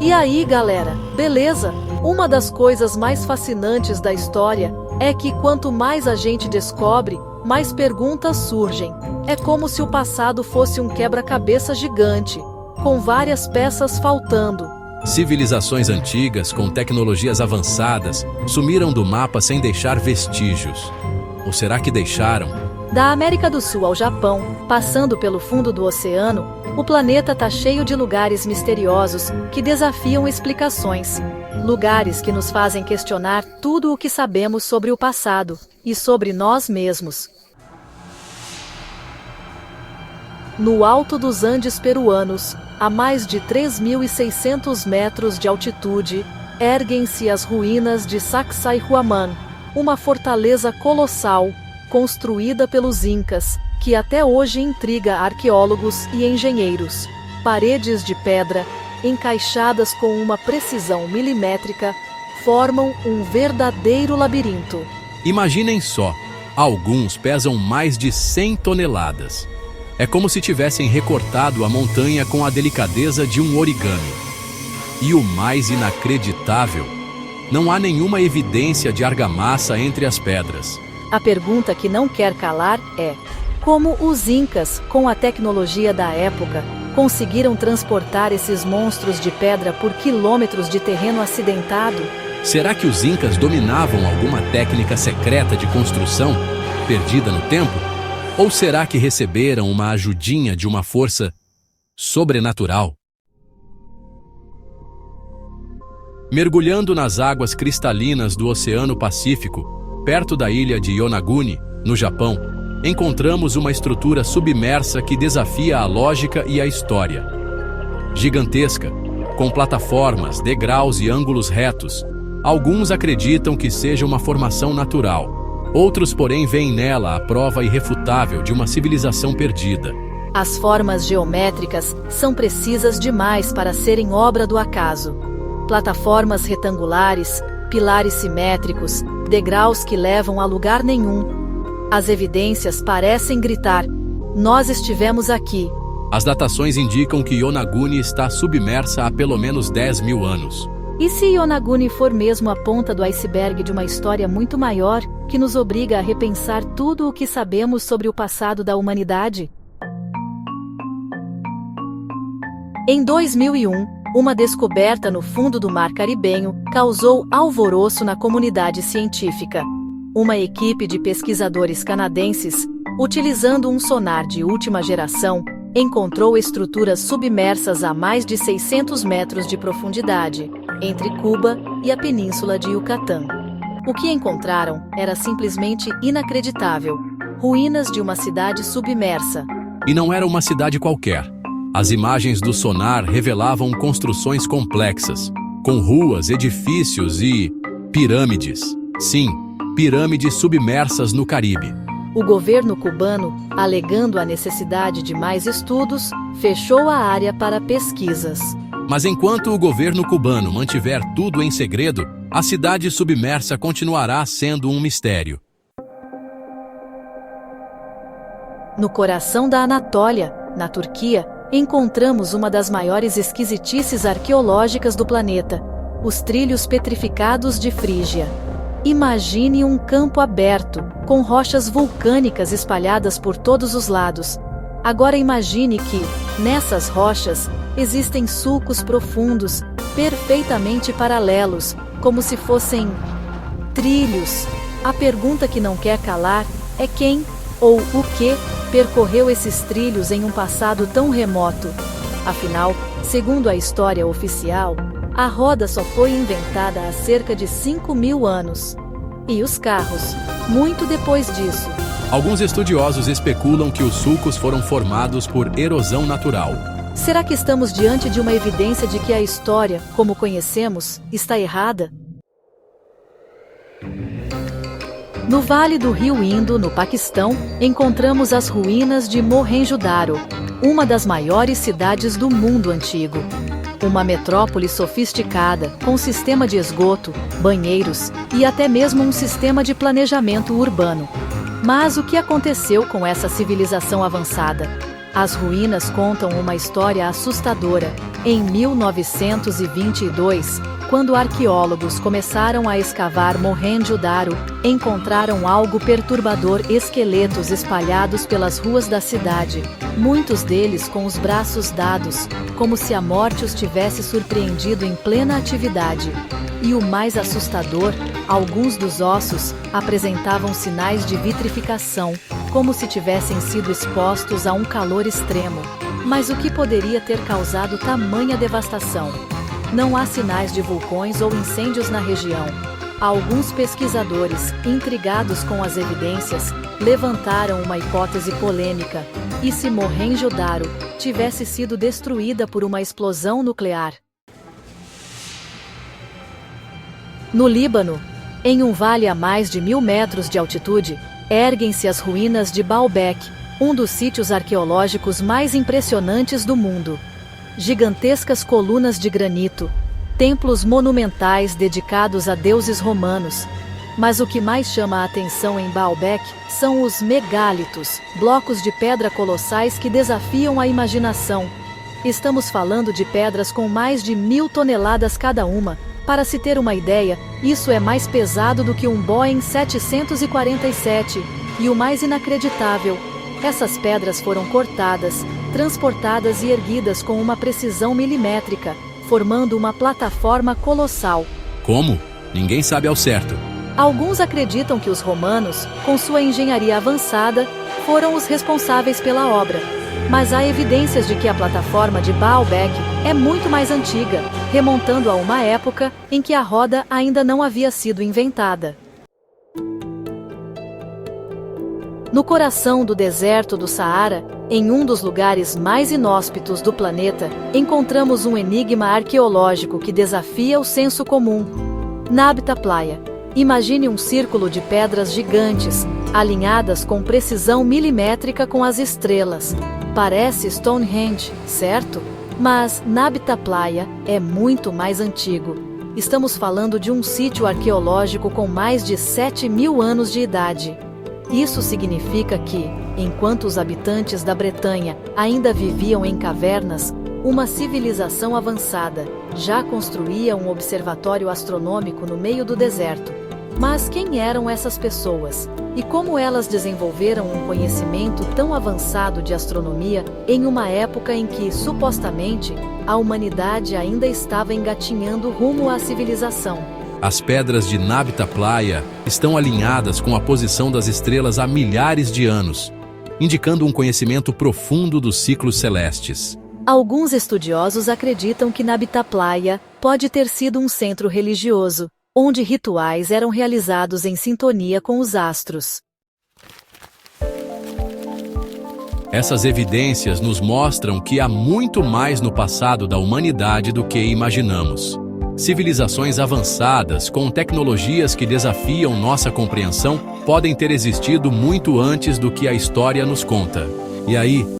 E aí, galera, beleza? Uma das coisas mais fascinantes da história é que quanto mais a gente descobre, mais perguntas surgem. É como se o passado fosse um quebra-cabeça gigante, com várias peças faltando. Civilizações antigas com tecnologias avançadas sumiram do mapa sem deixar vestígios. Ou será que deixaram? Da América do Sul ao Japão, passando pelo fundo do oceano, o planeta tá cheio de lugares misteriosos que desafiam explicações. Lugares que nos fazem questionar tudo o que sabemos sobre o passado e sobre nós mesmos. No alto dos Andes peruanos, a mais de 3.600 metros de altitude, erguem-se as ruínas de Sacsayhuaman, uma fortaleza colossal, construída pelos Incas, que até hoje intriga arqueólogos e engenheiros. Paredes de pedra, encaixadas com uma precisão milimétrica, formam um verdadeiro labirinto. Imaginem só, alguns pesam mais de 100 toneladas. É como se tivessem recortado a montanha com a delicadeza de um origami. E o mais inacreditável, não há nenhuma evidência de argamassa entre as pedras. A pergunta que não quer calar é: como os Incas, com a tecnologia da época, conseguiram transportar esses monstros de pedra por quilômetros de terreno acidentado? Será que os Incas dominavam alguma técnica secreta de construção, perdida no tempo? Ou será que receberam uma ajudinha de uma força sobrenatural? Mergulhando nas águas cristalinas do Oceano Pacífico, perto da ilha de Yonaguni, no Japão, encontramos uma estrutura submersa que desafia a lógica e a história. Gigantesca, com plataformas, degraus e ângulos retos, alguns acreditam que seja uma formação natural. Outros, porém, veem nela a prova irrefutável de uma civilização perdida. As formas geométricas são precisas demais para serem obra do acaso. Plataformas retangulares, pilares simétricos, degraus que levam a lugar nenhum. As evidências parecem gritar: nós estivemos aqui. As datações indicam que Yonaguni está submersa há pelo menos 10.000 anos. E se Yonaguni for mesmo a ponta do iceberg de uma história muito maior, que nos obriga a repensar tudo o que sabemos sobre o passado da humanidade? Em 2001, uma descoberta no fundo do Mar Caribenho causou alvoroço na comunidade científica. Uma equipe de pesquisadores canadenses, utilizando um sonar de última geração, encontrou estruturas submersas a mais de 600 metros de profundidade, entre Cuba e a península de Yucatán. O que encontraram era simplesmente inacreditável: ruínas de uma cidade submersa. E não era uma cidade qualquer. As imagens do sonar revelavam construções complexas, com ruas, edifícios e pirâmides. Sim, pirâmides submersas no Caribe. O governo cubano, alegando a necessidade de mais estudos, fechou a área para pesquisas. Mas enquanto o governo cubano mantiver tudo em segredo, a cidade submersa continuará sendo um mistério. No coração da Anatólia, na Turquia, encontramos uma das maiores esquisitices arqueológicas do planeta: os trilhos petrificados de Frígia. Imagine um campo aberto, com rochas vulcânicas espalhadas por todos os lados. Agora imagine que, nessas rochas, existem sulcos profundos, perfeitamente paralelos, como se fossem trilhos. A pergunta que não quer calar é quem, ou o que, percorreu esses trilhos em um passado tão remoto. Afinal, segundo a história oficial, a roda só foi inventada há cerca de 5.000 anos. E os carros, muito depois disso. Alguns estudiosos especulam que os sulcos foram formados por erosão natural. Será que estamos diante de uma evidência de que a história, como conhecemos, está errada? No Vale do Rio Indo, no Paquistão, encontramos as ruínas de Mohenjo-Daro, uma das maiores cidades do mundo antigo. Uma metrópole sofisticada, com sistema de esgoto, banheiros e até mesmo um sistema de planejamento urbano. Mas o que aconteceu com essa civilização avançada? As ruínas contam uma história assustadora. Em 1922, quando arqueólogos começaram a escavar Mohenjo-Daro, encontraram algo perturbador: esqueletos espalhados pelas ruas da cidade, muitos deles com os braços dados, como se a morte os tivesse surpreendido em plena atividade. E o mais assustador, alguns dos ossos apresentavam sinais de vitrificação, como se tivessem sido expostos a um calor extremo. Mas o que poderia ter causado tamanha devastação? Não há sinais de vulcões ou incêndios na região. Alguns pesquisadores, intrigados com as evidências, levantaram uma hipótese polêmica: e se Mohenjo-Daro tivesse sido destruída por uma explosão nuclear? No Líbano, em um vale a mais de 1000 metros de altitude, erguem-se as ruínas de Baalbek, um dos sítios arqueológicos mais impressionantes do mundo. Gigantescas colunas de granito, templos monumentais dedicados a deuses romanos. Mas o que mais chama a atenção em Baalbek são os megálitos, blocos de pedra colossais que desafiam a imaginação. Estamos falando de pedras com mais de 1000 toneladas cada uma. Para se ter uma ideia, isso é mais pesado do que um Boeing 747. E o mais inacreditável, essas pedras foram cortadas, transportadas e erguidas com uma precisão milimétrica, formando uma plataforma colossal. Como? Ninguém sabe ao certo. Alguns acreditam que os romanos, com sua engenharia avançada, foram os responsáveis pela obra. Mas há evidências de que a plataforma de Baalbek é muito mais antiga, remontando a uma época em que a roda ainda não havia sido inventada. No coração do deserto do Saara, em um dos lugares mais inóspitos do planeta, encontramos um enigma arqueológico que desafia o senso comum. Nabta Playa. Imagine um círculo de pedras gigantes, alinhadas com precisão milimétrica com as estrelas. Parece Stonehenge, certo? Mas Nabta Playa é muito mais antigo. Estamos falando de um sítio arqueológico com mais de 7.000 anos de idade. Isso significa que, enquanto os habitantes da Bretanha ainda viviam em cavernas, uma civilização avançada já construía um observatório astronômico no meio do deserto. Mas quem eram essas pessoas? E como elas desenvolveram um conhecimento tão avançado de astronomia em uma época em que, supostamente, a humanidade ainda estava engatinhando rumo à civilização? As pedras de Nabta Playa estão alinhadas com a posição das estrelas há milhares de anos, indicando um conhecimento profundo dos ciclos celestes. Alguns estudiosos acreditam que Nabta Playa pode ter sido um centro religioso, onde rituais eram realizados em sintonia com os astros. Essas evidências nos mostram que há muito mais no passado da humanidade do que imaginamos. Civilizações avançadas, com tecnologias que desafiam nossa compreensão, podem ter existido muito antes do que a história nos conta. E aí,